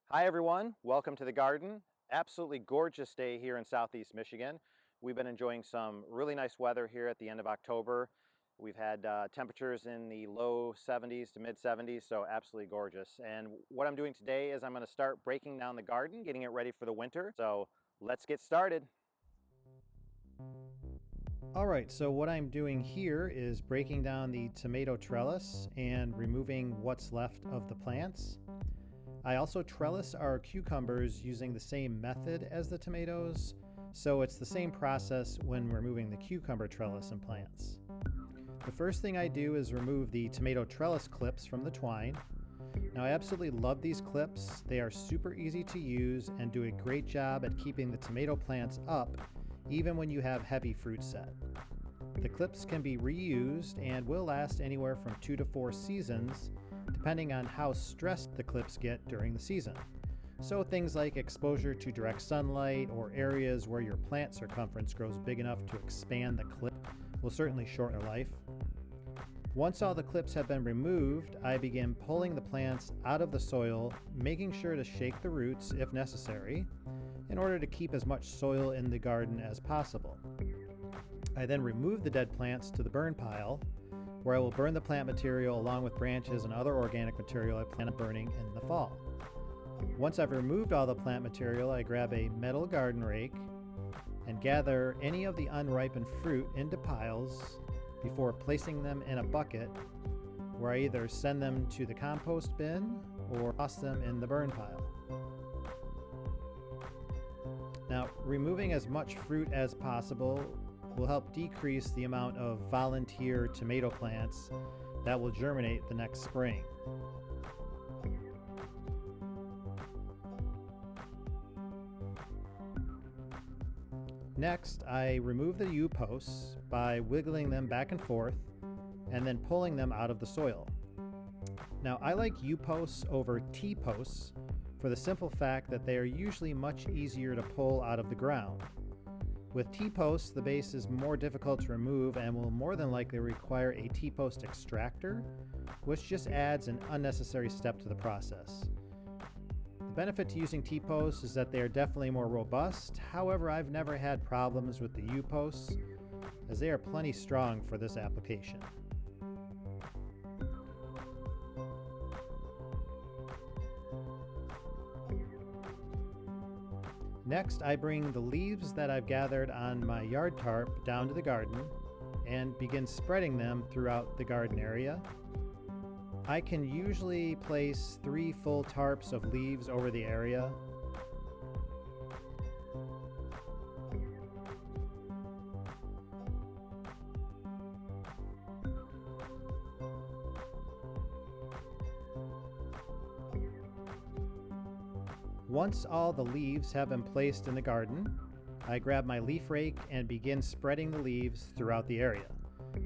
Hi everyone, welcome to the garden. Absolutely gorgeous day here in Southeast Michigan. We've been enjoying some really nice weather here at the end of October. We've had temperatures in the low 70s to mid 70s, so absolutely gorgeous. And what I'm doing today is I'm going to start breaking down the garden, getting it ready for the winter. So let's get started. All right, so what I'm doing here is breaking down the tomato trellis and removing what's left of the plants. I also trellis our cucumbers using the same method as the tomatoes, so it's the same process when removing the cucumber trellis and plants. The first thing I do is remove the tomato trellis clips from the twine. Now, I absolutely love these clips. They are super easy to use and do a great job at keeping the tomato plants up even when you have heavy fruit set. The clips can be reused and will last anywhere from 2 to 4 seasons, depending on how stressed the clips get during the season. So things like exposure to direct sunlight or areas where your plant circumference grows big enough to expand the clip will certainly shorten their life. Once all the clips have been removed, I begin pulling the plants out of the soil, making sure to shake the roots if necessary, in order to keep as much soil in the garden as possible. I then remove the dead plants to the burn pile, where I will burn the plant material along with branches and other organic material I plan on burning in the fall. Once I've removed all the plant material, I grab a metal garden rake and gather any of the unripened fruit into piles before placing them in a bucket, where I either send them to the compost bin or toss them in the burn pile. Now, removing as much fruit as possible will help decrease the amount of volunteer tomato plants that will germinate the next spring. Next, I remove the U-posts by wiggling them back and forth and then pulling them out of the soil. Now, I like U-posts over T-posts for the simple fact that they are usually much easier to pull out of the ground. With T-posts, the base is more difficult to remove and will more than likely require a T-post extractor, which just adds an unnecessary step to the process. The benefit to using T-posts is that they are definitely more robust. However, I've never had problems with the U-posts, as they are plenty strong for this application. Next, I bring the leaves that I've gathered on my yard tarp down to the garden and begin spreading them throughout the garden area. I can usually place 3 full tarps of leaves over the area. Once all the leaves have been placed in the garden, I grab my leaf rake and begin spreading the leaves throughout the area.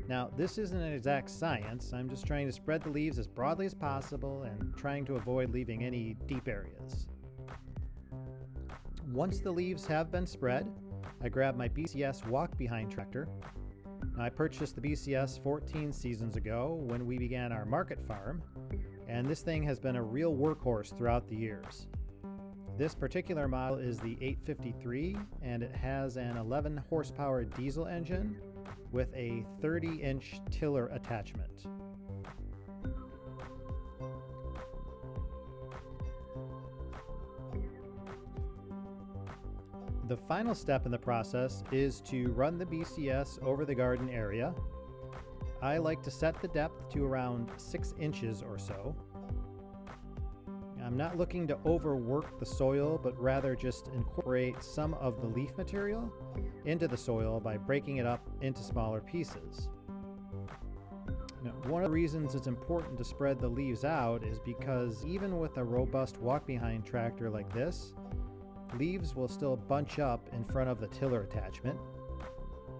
Now, this isn't an exact science. I'm just trying to spread the leaves as broadly as possible and trying to avoid leaving any deep areas. Once the leaves have been spread, I grab my BCS walk-behind tractor. Now, I purchased the BCS 14 seasons ago when we began our market farm, and this thing has been a real workhorse throughout the years. This particular model is the 853, and it has an 11 horsepower diesel engine with a 30-inch tiller attachment. The final step in the process is to run the BCS over the garden area. I like to set the depth to around 6 inches or so. I'm not looking to overwork the soil, but rather just incorporate some of the leaf material into the soil by breaking it up into smaller pieces. Now, one of the reasons it's important to spread the leaves out is because even with a robust walk-behind tractor like this, leaves will still bunch up in front of the tiller attachment,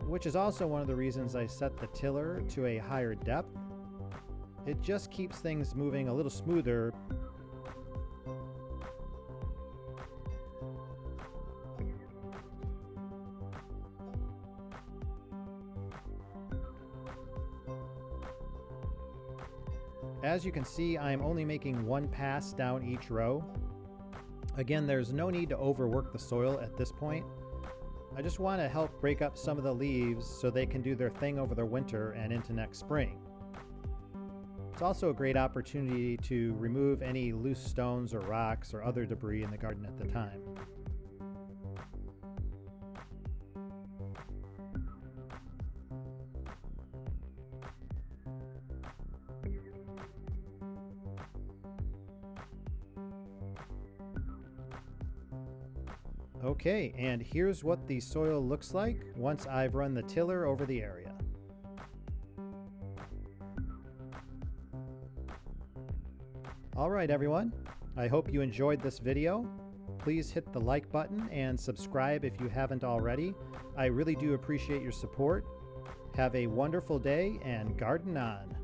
which is also one of the reasons I set the tiller to a higher depth. It just keeps things moving a little smoother. As you can see, I am only making one pass down each row. Again, there's no need to overwork the soil at this point. I just want to help break up some of the leaves so they can do their thing over the winter and into next spring. It's also a great opportunity to remove any loose stones or rocks or other debris in the garden at the time. Okay, and here's what the soil looks like once I've run the tiller over the area. Alright everyone, I hope you enjoyed this video. Please hit the like button and subscribe if you haven't already. I really do appreciate your support. Have a wonderful day and garden on!